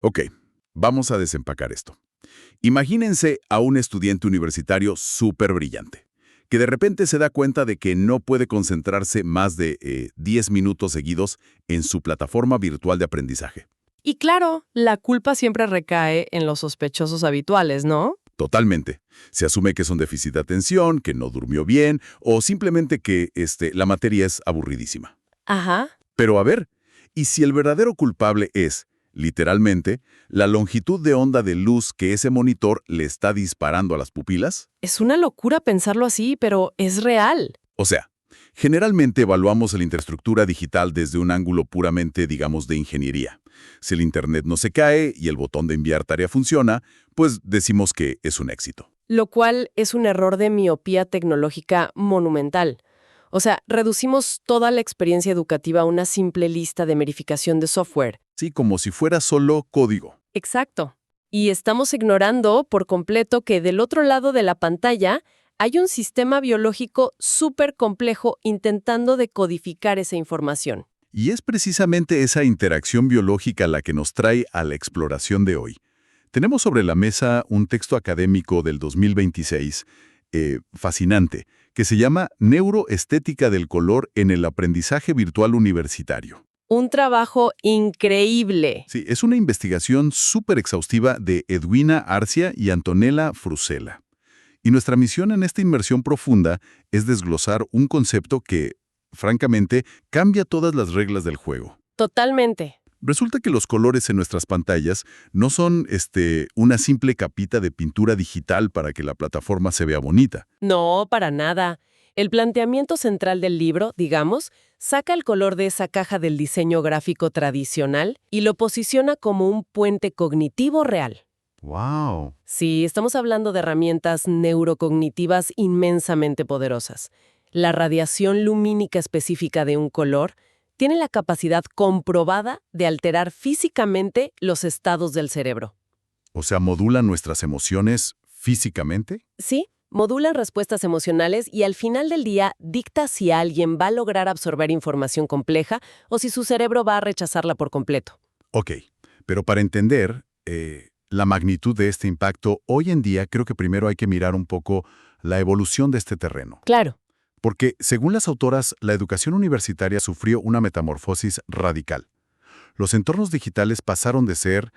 Ok, vamos a desempacar esto. Imagínense a un estudiante universitario súper brillante, que de repente se da cuenta de que no puede concentrarse más de 10 minutos seguidos en su plataforma virtual de aprendizaje. Y claro, la culpa siempre recae en los sospechosos habituales, ¿no? Totalmente. Se asume que es un déficit de atención, que no durmió bien o simplemente que la materia es aburridísima. Ajá. Pero a ver, ¿y si el verdadero culpable es, literalmente, la longitud de onda de luz que ese monitor le está disparando a las pupilas? Es una locura pensarlo así, pero es real. O sea, generalmente evaluamos la infraestructura digital desde un ángulo puramente, digamos, de ingeniería. Si el Internet no se cae y el botón de enviar tarea funciona, pues decimos que es un éxito. Lo cual es un error de miopía tecnológica monumental. O sea, reducimos toda la experiencia educativa a una simple lista de verificación de software. Sí, como si fuera solo código. Exacto. Y estamos ignorando por completo que del otro lado de la pantalla hay un sistema biológico súper complejo intentando decodificar esa información. Y es precisamente esa interacción biológica la que nos trae a la exploración de hoy. Tenemos sobre la mesa un texto académico del 2026, fascinante, que se llama Neuroestética del color en el aprendizaje virtual universitario. Un trabajo increíble. Sí, es una investigación súper exhaustiva de Edwina Arcia y Antonella Frusella. Y nuestra misión en esta inmersión profunda es desglosar un concepto que, francamente, cambia todas las reglas del juego. Totalmente. Resulta que los colores en nuestras pantallas no son una simple capita de pintura digital para que la plataforma se vea bonita. No, para nada. El planteamiento central del libro, digamos, saca el color de esa caja del diseño gráfico tradicional y lo posiciona como un puente cognitivo real. ¡Wow! Sí, estamos hablando de herramientas neurocognitivas inmensamente poderosas. La radiación lumínica específica de un color tiene la capacidad comprobada de alterar físicamente los estados del cerebro. O sea, modula nuestras emociones físicamente. Sí, modulan respuestas emocionales y al final del día dicta si alguien va a lograr absorber información compleja o si su cerebro va a rechazarla por completo. Ok, pero para entender la magnitud de este impacto, hoy en día creo que primero hay que mirar un poco la evolución de este terreno. Claro. Porque, según las autoras, la educación universitaria sufrió una metamorfosis radical. Los entornos digitales pasaron de ser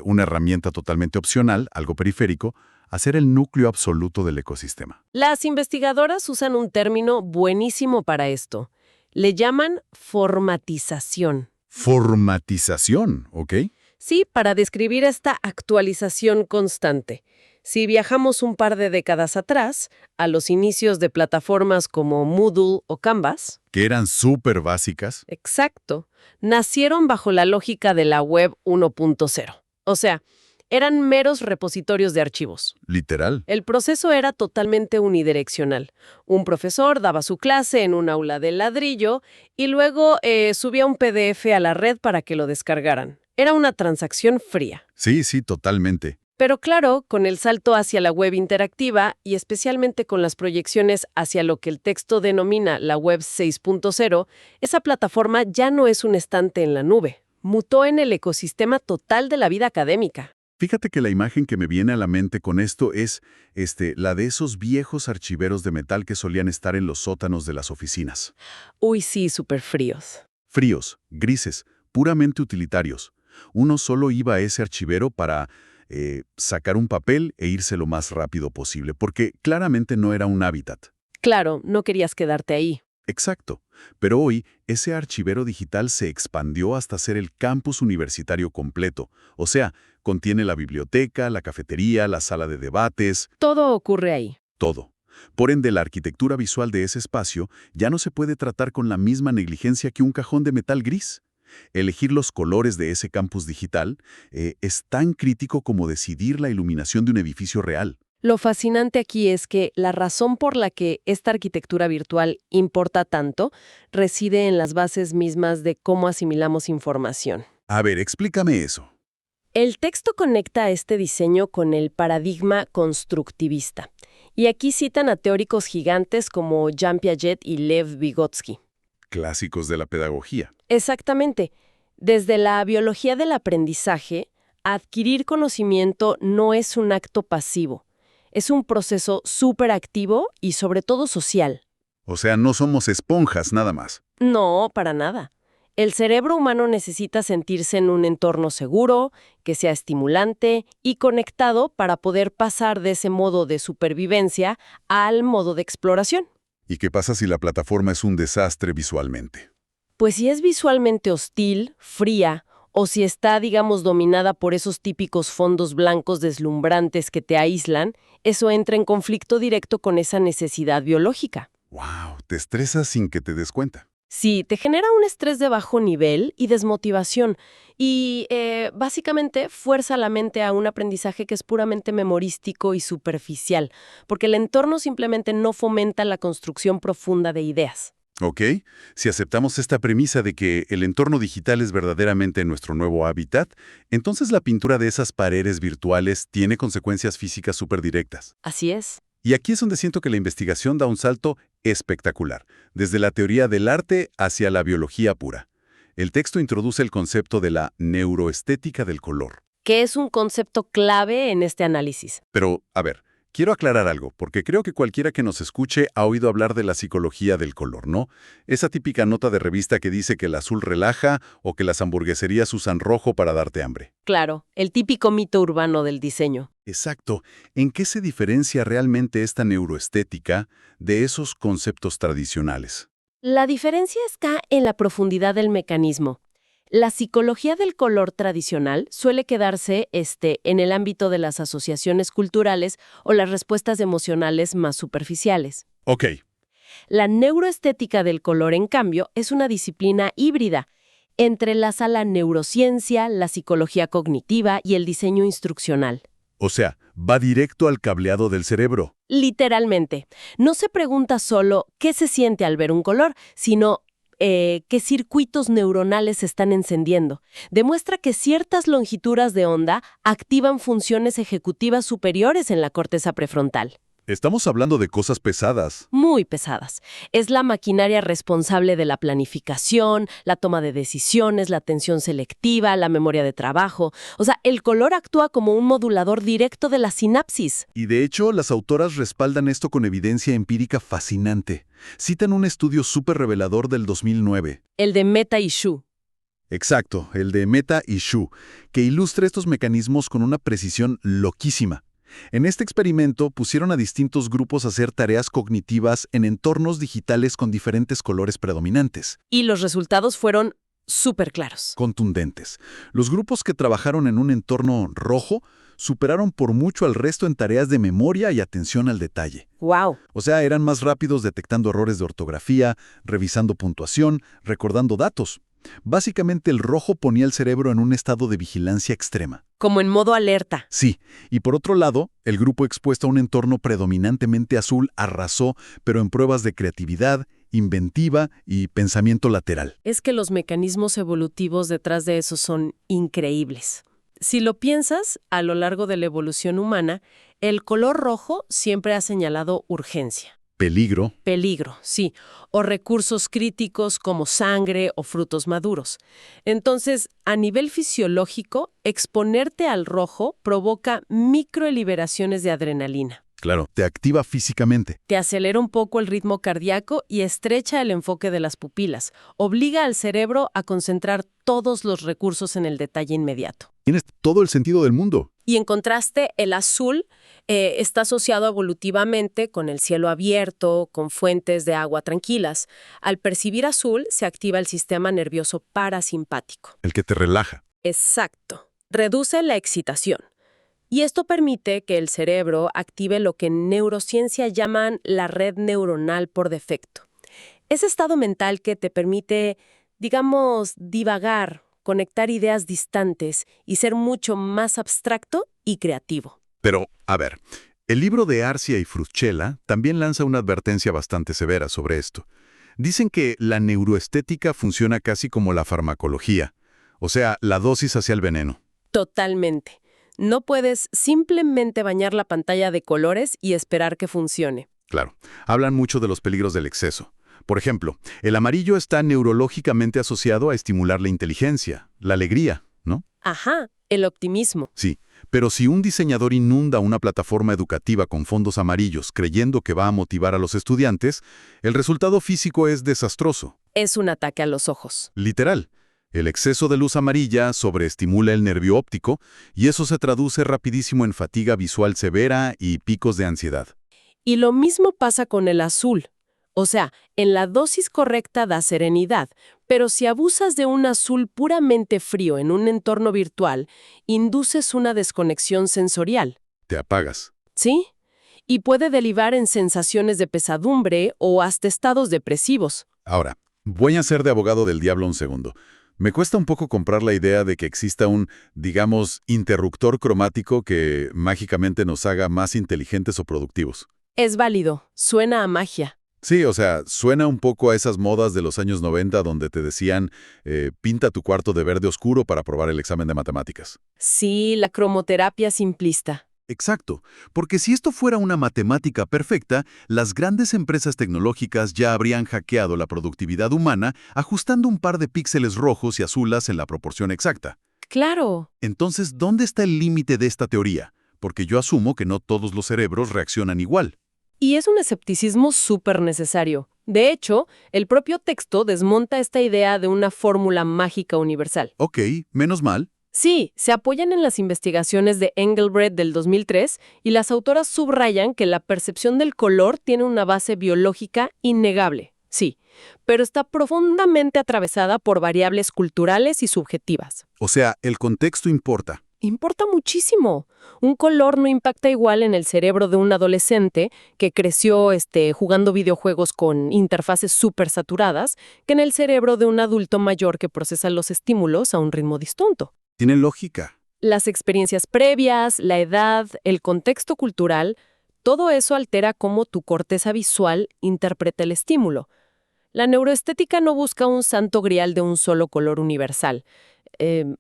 una herramienta totalmente opcional, algo periférico, a ser el núcleo absoluto del ecosistema. Las investigadoras usan un término buenísimo para esto. Le llaman formatización. Formatización, ¿ok? Sí, para describir esta actualización constante. Si viajamos un par de décadas atrás, a los inicios de plataformas como Moodle o Canvas, Que eran súper básicas. exacto, nacieron bajo la lógica de la web 1.0. O sea, eran meros repositorios de archivos. Literal. El proceso era totalmente unidireccional. Un profesor daba su clase en un aula de ladrillo y luego subía un PDF a la red para que lo descargaran. Era una transacción fría. Sí, sí, totalmente. Pero claro, con el salto hacia la web interactiva y especialmente con las proyecciones hacia lo que el texto denomina la web 6.0, esa plataforma ya no es un estante en la nube. Mutó en el ecosistema total de la vida académica. Fíjate que la imagen que me viene a la mente con esto es la de esos viejos archiveros de metal que solían estar en los sótanos de las oficinas. Uy, sí, súper fríos. Fríos, grises, puramente utilitarios. Uno solo iba a ese archivero para sacar un papel e irse lo más rápido posible, porque claramente no era un hábitat. Claro, no querías quedarte ahí. Exacto. Pero hoy, ese archivero digital se expandió hasta ser el campus universitario completo. O sea, contiene la biblioteca, la cafetería, la sala de debates, Todo ocurre ahí. todo. Por ende, la arquitectura visual de ese espacio ya no se puede tratar con la misma negligencia que un cajón de metal gris. Elegir los colores de ese campus digital es tan crítico como decidir la iluminación de un edificio real. Lo fascinante aquí es que la razón por la que esta arquitectura virtual importa tanto reside en las bases mismas de cómo asimilamos información. A ver, explícame eso. El texto conecta este diseño con el paradigma constructivista. Y aquí citan a teóricos gigantes como Jean Piaget y Lev Vygotsky. Clásicos de la pedagogía. Exactamente. Desde la biología del aprendizaje Adquirir conocimiento no es un acto pasivo, es un proceso súper activo y sobre todo social. O sea, no somos esponjas nada más. No, para nada. El cerebro humano necesita sentirse en un entorno seguro, que sea estimulante y conectado para poder pasar de ese modo de supervivencia al modo de exploración. ¿Y qué pasa si la plataforma es un desastre visualmente? Pues si es visualmente hostil, fría, o si está, digamos, dominada por esos típicos fondos blancos deslumbrantes que te aíslan, eso entra en conflicto directo con esa necesidad biológica. ¡Wow! Te estresas sin que te des cuenta. Sí, te genera un estrés de bajo nivel y desmotivación y básicamente fuerza la mente a un aprendizaje que es puramente memorístico y superficial, porque el entorno simplemente no fomenta la construcción profunda de ideas. ¿Ok? Si aceptamos esta premisa de que el entorno digital es verdaderamente nuestro nuevo hábitat, entonces la pintura de esas paredes virtuales tiene consecuencias físicas súper directas. Así es. Y aquí es donde siento que la investigación da un salto espectacular, desde la teoría del arte hacia la biología pura. El texto introduce el concepto de la neuroestética del color. Que es un concepto clave en este análisis. Pero, a ver, quiero aclarar algo, porque creo que cualquiera que nos escuche ha oído hablar de la psicología del color, ¿no? Esa típica nota de revista que dice que el azul relaja o que las hamburgueserías usan rojo para darte hambre. Claro, el típico mito urbano del diseño. Exacto. ¿En qué se diferencia realmente esta neuroestética de esos conceptos tradicionales? La diferencia está en la profundidad del mecanismo. La psicología del color tradicional suele quedarse en el ámbito de las asociaciones culturales o las respuestas emocionales más superficiales. Ok. La neuroestética del color, en cambio, es una disciplina híbrida. Entrelaza la neurociencia, la psicología cognitiva y el diseño instruccional. O sea, va directo al cableado del cerebro. Literalmente. No se pregunta solo qué se siente al ver un color, sino qué circuitos neuronales se están encendiendo. Demuestra que ciertas longitudes de onda activan funciones ejecutivas superiores en la corteza prefrontal. Estamos hablando de cosas pesadas. Muy pesadas. Es la maquinaria responsable de la planificación, la toma de decisiones, la atención selectiva, la memoria de trabajo. O sea, el color actúa como un modulador directo de la sinapsis. Y de hecho, las autoras respaldan esto con evidencia empírica fascinante. Citan un estudio súper revelador del 2009. El de Mehta y Xu. Exacto, el de Mehta y Xu, que ilustra estos mecanismos con una precisión loquísima. En este experimento pusieron a distintos grupos a hacer tareas cognitivas en entornos digitales con diferentes colores predominantes. Y los resultados fueron súper claros. Contundentes. Los grupos que trabajaron en un entorno rojo superaron por mucho al resto en tareas de memoria y atención al detalle. ¡Wow! O sea, eran más rápidos detectando errores de ortografía, revisando puntuación, recordando datos. Básicamente el rojo ponía el cerebro en un estado de vigilancia extrema. Como en modo alerta. Sí, y por otro lado, el grupo expuesto a un entorno predominantemente azul arrasó, pero en pruebas de creatividad, inventiva y pensamiento lateral. Es que los mecanismos evolutivos detrás de eso son increíbles. Si lo piensas, a lo largo de la evolución humana, el color rojo siempre ha señalado urgencia. Peligro. Peligro, sí, o recursos críticos como sangre o frutos maduros. Entonces, a nivel fisiológico, exponerte al rojo provoca microliberaciones de adrenalina. Claro, te activa físicamente. Te acelera un poco el ritmo cardíaco y estrecha el enfoque de las pupilas. Obliga al cerebro a concentrar todos los recursos en el detalle inmediato. Tienes todo el sentido del mundo. Y en contraste, el azul está asociado evolutivamente con el cielo abierto, con fuentes de agua tranquilas. Al percibir azul, se activa el sistema nervioso parasimpático. El que te relaja. Exacto. Reduce la excitación. Y esto permite que el cerebro active lo que en neurociencia llaman la red neuronal por defecto. Ese estado mental que te permite, digamos, divagar, conectar ideas distantes y ser mucho más abstracto y creativo. Pero, a ver, el libro de Arcia y Fruschella también lanza una advertencia bastante severa sobre esto. Dicen que la neuroestética funciona casi como la farmacología, o sea, la dosis hacia el veneno. Totalmente. No puedes simplemente bañar la pantalla de colores y esperar que funcione. Claro, hablan mucho de los peligros del exceso. Por ejemplo, el amarillo está neurológicamente asociado a estimular la inteligencia, la alegría, ¿no? Ajá. El optimismo. Sí, pero si un diseñador inunda una plataforma educativa con fondos amarillos creyendo que va a motivar a los estudiantes, el resultado físico es desastroso. Es un ataque a los ojos. Literal. El exceso de luz amarilla sobreestimula el nervio óptico y eso se traduce rapidísimo en fatiga visual severa y picos de ansiedad. Y lo mismo pasa con el azul. O sea, en la dosis correcta da serenidad, pero si abusas de un azul puramente frío en un entorno virtual, induces una desconexión sensorial. Te apagas. ¿Sí? Y puede derivar en sensaciones de pesadumbre o hasta estados depresivos. Ahora, voy a ser de abogado del diablo un segundo. Me cuesta un poco comprar la idea de que exista un, digamos, interruptor cromático que mágicamente nos haga más inteligentes o productivos. Es válido, suena a magia. Sí, o sea, suena un poco a esas modas de los años 90 donde te decían, pinta tu cuarto de verde oscuro para probar el examen de matemáticas. Sí, la cromoterapia simplista. Exacto, porque si esto fuera una matemática perfecta, las grandes empresas tecnológicas ya habrían hackeado la productividad humana ajustando un par de píxeles rojos y azules en la proporción exacta. Claro. Entonces, ¿dónde está el límite de esta teoría? Porque yo asumo que no todos los cerebros reaccionan igual. Y es un escepticismo súper necesario. De hecho, el propio texto desmonta esta idea de una fórmula mágica universal. Ok, menos mal. Sí, se apoyan en las investigaciones de Engelbreth del 2003 y las autoras subrayan que la percepción del color tiene una base biológica innegable, sí, pero está profundamente atravesada por variables culturales y subjetivas. O sea, el contexto importa. Importa muchísimo. Un color no impacta igual en el cerebro de un adolescente que creció jugando videojuegos con interfaces súper saturadas que en el cerebro de un adulto mayor que procesa los estímulos a un ritmo distinto. Tiene lógica. Las experiencias previas, la edad, el contexto cultural, todo eso altera cómo tu corteza visual interpreta el estímulo. La neuroestética no busca un santo grial de un solo color universal,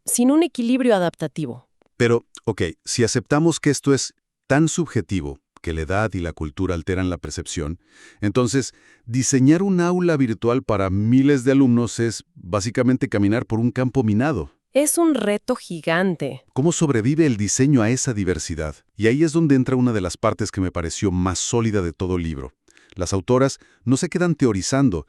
sino un equilibrio adaptativo. Pero, ok, si aceptamos que esto es tan subjetivo, que la edad y la cultura alteran la percepción, entonces, diseñar un aula virtual para miles de alumnos es básicamente caminar por un campo minado. Es un reto gigante. ¿Cómo sobrevive el diseño a esa diversidad? Y ahí es donde entra una de las partes que me pareció más sólida de todo el libro. Las autoras no se quedan teorizando,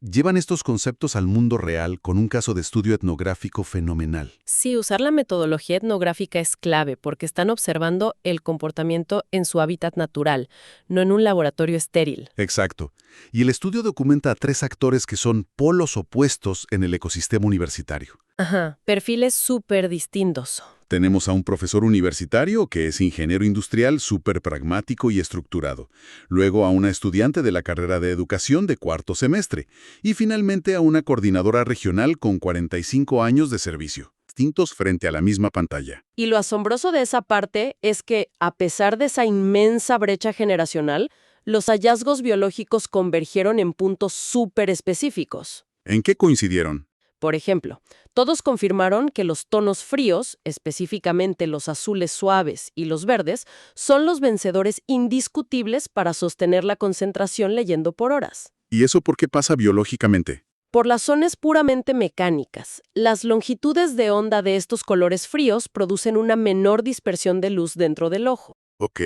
llevan estos conceptos al mundo real con un caso de estudio etnográfico fenomenal. Sí, usar la metodología etnográfica es clave porque están observando el comportamiento en su hábitat natural, no en un laboratorio estéril. Exacto. Y el estudio documenta a 3 actores que son polos opuestos en el ecosistema universitario. Ajá, perfiles súper distintos. Tenemos a un profesor universitario que es ingeniero industrial súper pragmático y estructurado. Luego a una estudiante de la carrera de educación de 4º semestre. Y finalmente a una coordinadora regional con 45 años de servicio, distintos frente a la misma pantalla. Y lo asombroso de esa parte es que, a pesar de esa inmensa brecha generacional, los hallazgos biológicos convergieron en puntos súper específicos. ¿En qué coincidieron? Por ejemplo, todos confirmaron que los tonos fríos, específicamente los azules suaves y los verdes, son los vencedores indiscutibles para sostener la concentración leyendo por horas. ¿Y eso por qué pasa biológicamente? Por razones puramente mecánicas, las longitudes de onda de estos colores fríos producen una menor dispersión de luz dentro del ojo. Ok.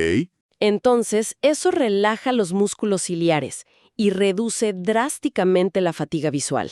Entonces, eso relaja los músculos ciliares y reduce drásticamente la fatiga visual.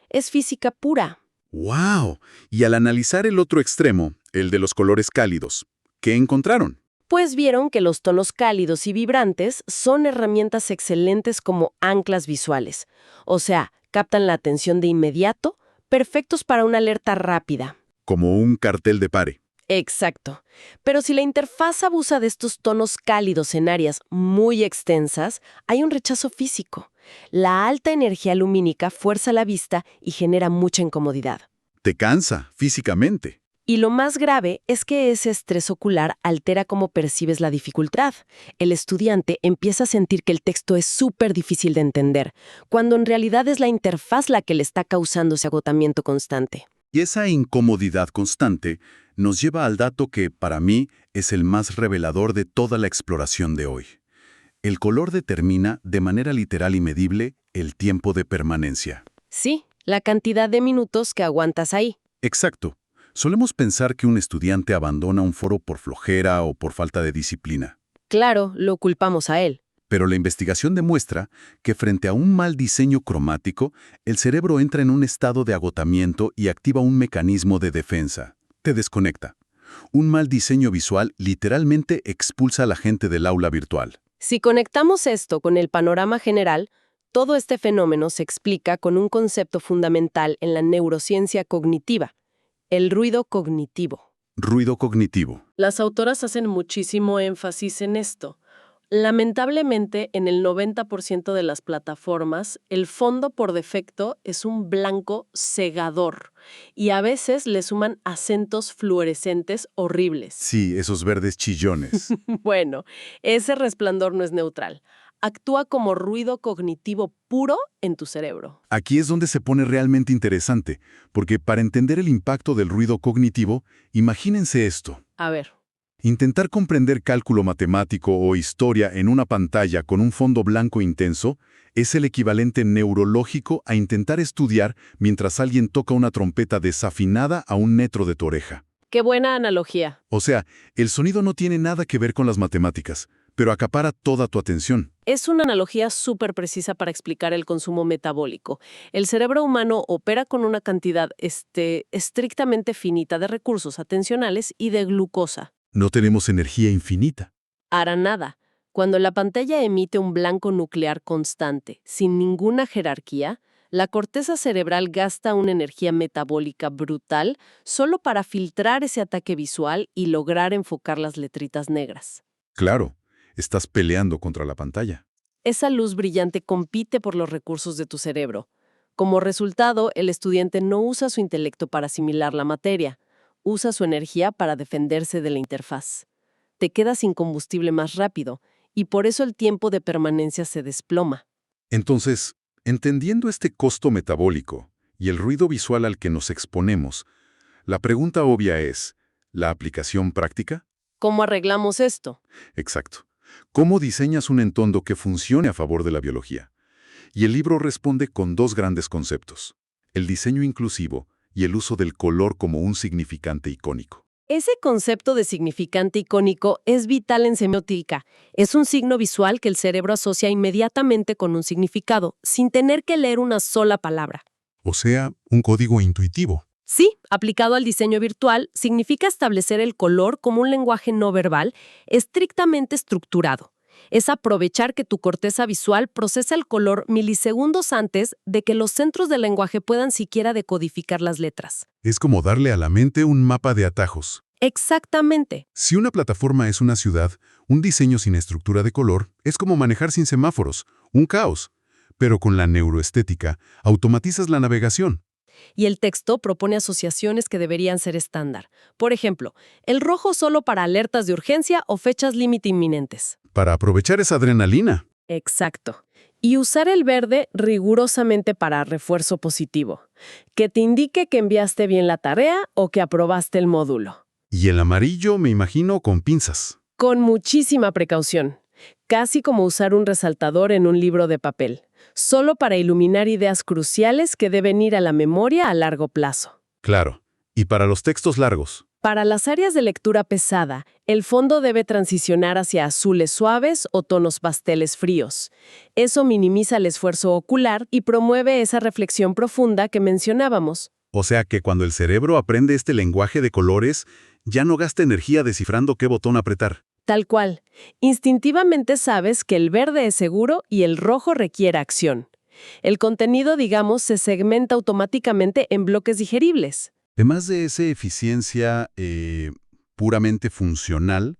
Es física pura. ¡Wow! Y al analizar el otro extremo, el de los colores cálidos, ¿qué encontraron? Pues vieron que los tonos cálidos y vibrantes son herramientas excelentes como anclas visuales. O sea, captan la atención de inmediato, perfectos para una alerta rápida. Como un cartel de pare. Exacto. Pero si la interfaz abusa de estos tonos cálidos en áreas muy extensas, hay un rechazo físico. La alta energía lumínica fuerza la vista y genera mucha incomodidad. Te cansa, físicamente. Y lo más grave es que ese estrés ocular altera cómo percibes la dificultad. El estudiante empieza a sentir que el texto es súper difícil de entender, cuando en realidad es la interfaz la que le está causando ese agotamiento constante. Y esa incomodidad constante nos lleva al dato que, para mí, es el más revelador de toda la exploración de hoy. El color determina, de manera literal y medible, el tiempo de permanencia. Sí, la cantidad de minutos que aguantas ahí. Exacto. Solemos pensar que un estudiante abandona un foro por flojera o por falta de disciplina. Claro, lo culpamos a él. Pero la investigación demuestra que frente a un mal diseño cromático, el cerebro entra en un estado de agotamiento y activa un mecanismo de defensa. Te desconecta. Un mal diseño visual literalmente expulsa a la gente del aula virtual. Si conectamos esto con el panorama general, todo este fenómeno se explica con un concepto fundamental en la neurociencia cognitiva, el ruido cognitivo. Ruido cognitivo. Las autoras hacen muchísimo énfasis en esto. Lamentablemente, en el 90% de las plataformas, el fondo por defecto es un blanco cegador y a veces le suman acentos fluorescentes horribles. Sí, esos verdes chillones. Bueno, ese resplandor no es neutral. Actúa como ruido cognitivo puro en tu cerebro. Aquí es donde se pone realmente interesante, porque para entender el impacto del ruido cognitivo, imagínense esto. A ver. Intentar comprender cálculo matemático o historia en una pantalla con un fondo blanco intenso es el equivalente neurológico a intentar estudiar mientras alguien toca una trompeta desafinada a 1 metro de tu oreja. Qué buena analogía. O sea, el sonido no tiene nada que ver con las matemáticas, pero acapara toda tu atención. Es una analogía súper precisa para explicar el consumo metabólico. El cerebro humano opera con una cantidad estrictamente finita de recursos atencionales y de glucosa. No tenemos energía infinita. Hará nada. Cuando la pantalla emite un blanco nuclear constante, sin ninguna jerarquía, la corteza cerebral gasta una energía metabólica brutal solo para filtrar ese ataque visual y lograr enfocar las letritas negras. Claro, estás peleando contra la pantalla. Esa luz brillante compite por los recursos de tu cerebro. Como resultado, el estudiante no usa su intelecto para asimilar la materia, usa su energía para defenderse de la interfaz. Te quedas sin combustible más rápido, y por eso el tiempo de permanencia se desploma. Entonces, entendiendo este costo metabólico y el ruido visual al que nos exponemos, la pregunta obvia es, ¿la aplicación práctica? ¿Cómo arreglamos esto? Exacto. ¿Cómo diseñas un entorno que funcione a favor de la biología? Y el libro responde con 2 grandes conceptos: el diseño inclusivo y el uso del color como un significante icónico. Ese concepto de significante icónico es vital en semiótica. Es un signo visual que el cerebro asocia inmediatamente con un significado, sin tener que leer una sola palabra. O sea, un código intuitivo. Sí, aplicado al diseño virtual, significa establecer el color como un lenguaje no verbal estrictamente estructurado. Es aprovechar que tu corteza visual procesa el color milisegundos antes de que los centros del lenguaje puedan siquiera decodificar las letras. Es como darle a la mente un mapa de atajos. Exactamente. Si una plataforma es una ciudad, un diseño sin estructura de color es como manejar sin semáforos, un caos. Pero con la neuroestética, automatizas la navegación. Y el texto propone asociaciones que deberían ser estándar. Por ejemplo, el rojo solo para alertas de urgencia o fechas límite inminentes. Para aprovechar esa adrenalina. Exacto. Y usar el verde rigurosamente para refuerzo positivo, que te indique que enviaste bien la tarea o que aprobaste el módulo. Y el amarillo, me imagino, con pinzas. Con muchísima precaución, casi como usar un resaltador en un libro de papel, solo para iluminar ideas cruciales que deben ir a la memoria a largo plazo. Claro. Y para los textos largos. Para las áreas de lectura pesada, el fondo debe transicionar hacia azules suaves o tonos pasteles fríos. Eso minimiza el esfuerzo ocular y promueve esa reflexión profunda que mencionábamos. O sea que cuando el cerebro aprende este lenguaje de colores, ya no gasta energía descifrando qué botón apretar. Tal cual. Instintivamente sabes que el verde es seguro y el rojo requiere acción. El contenido, digamos, se segmenta automáticamente en bloques digeribles. Además de esa eficiencia puramente funcional,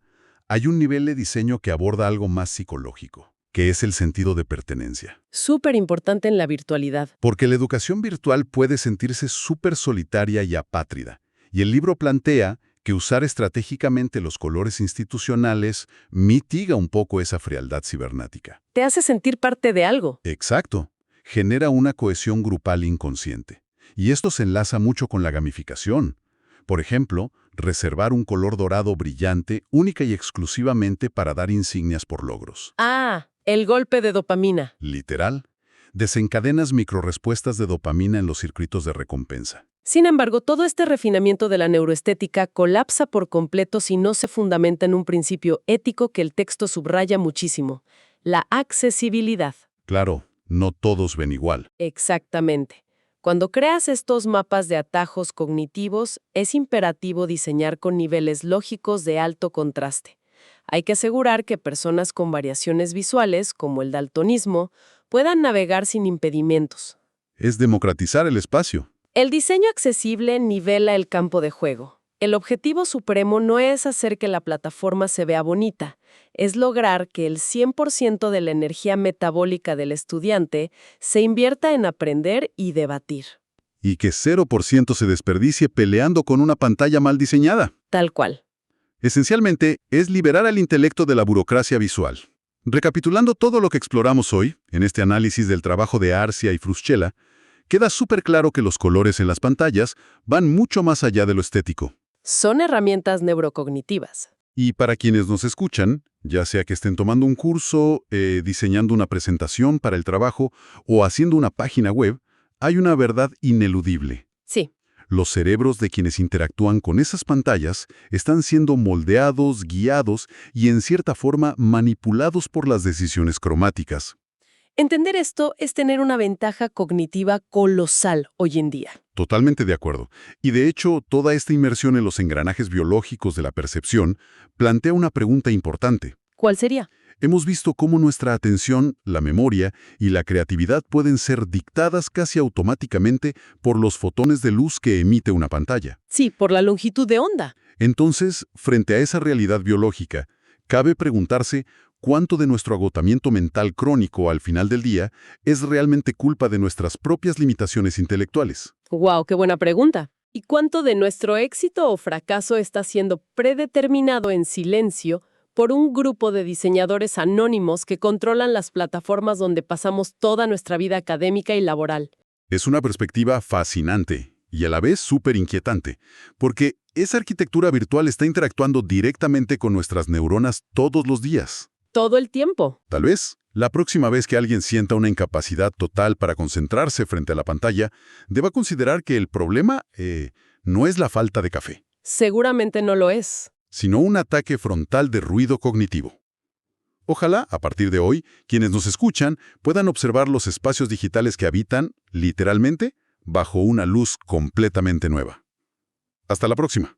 hay un nivel de diseño que aborda algo más psicológico, que es el sentido de pertenencia. Súper importante en la virtualidad. Porque la educación virtual puede sentirse súper solitaria y apátrida, y el libro plantea que usar estratégicamente los colores institucionales mitiga un poco esa frialdad cibernética. Te hace sentir parte de algo. Exacto. Genera una cohesión grupal inconsciente. Y esto se enlaza mucho con la gamificación. Por ejemplo, reservar un color dorado brillante única y exclusivamente para dar insignias por logros. Ah, el golpe de dopamina. Literal. Desencadenas microrespuestas de dopamina en los circuitos de recompensa. Sin embargo, todo este refinamiento de la neuroestética colapsa por completo si no se fundamenta en un principio ético que el texto subraya muchísimo: la accesibilidad. Claro, no todos ven igual. Exactamente. Cuando creas estos mapas de atajos cognitivos, es imperativo diseñar con niveles lógicos de alto contraste. Hay que asegurar que personas con variaciones visuales, como el daltonismo, puedan navegar sin impedimentos. Es democratizar el espacio. El diseño accesible nivela el campo de juego. El objetivo supremo no es hacer que la plataforma se vea bonita, es lograr que el 100% de la energía metabólica del estudiante se invierta en aprender y debatir. Y que 0% se desperdicie peleando con una pantalla mal diseñada. Tal cual. Esencialmente, es liberar al intelecto de la burocracia visual. Recapitulando todo lo que exploramos hoy, en este análisis del trabajo de Arcia y Fruschella, queda súper claro que los colores en las pantallas van mucho más allá de lo estético. Son herramientas neurocognitivas. Y para quienes nos escuchan, ya sea que estén tomando un curso, diseñando una presentación para el trabajo o haciendo una página web, hay una verdad ineludible. Sí. Los cerebros de quienes interactúan con esas pantallas están siendo moldeados, guiados y en cierta forma manipulados por las decisiones cromáticas. Entender esto es tener una ventaja cognitiva colosal hoy en día. Totalmente de acuerdo. Y de hecho, toda esta inmersión en los engranajes biológicos de la percepción plantea una pregunta importante. ¿Cuál sería? Hemos visto cómo nuestra atención, la memoria y la creatividad pueden ser dictadas casi automáticamente por los fotones de luz que emite una pantalla. Sí, por la longitud de onda. Entonces, frente a esa realidad biológica, cabe preguntarse cuánto de nuestro agotamiento mental crónico al final del día es realmente culpa de nuestras propias limitaciones intelectuales. ¡Wow! ¡Qué buena pregunta! ¿Y cuánto de nuestro éxito o fracaso está siendo predeterminado en silencio por un grupo de diseñadores anónimos que controlan las plataformas donde pasamos toda nuestra vida académica y laboral? Es una perspectiva fascinante y a la vez súper inquietante, porque esa arquitectura virtual está interactuando directamente con nuestras neuronas todos los días. Todo el tiempo. Tal vez, la próxima vez que alguien sienta una incapacidad total para concentrarse frente a la pantalla, deba considerar que el problema no es la falta de café, Seguramente no lo es. sino un ataque frontal de ruido cognitivo. Ojalá, a partir de hoy, quienes nos escuchan puedan observar los espacios digitales que habitan, literalmente, bajo una luz completamente nueva. Hasta la próxima.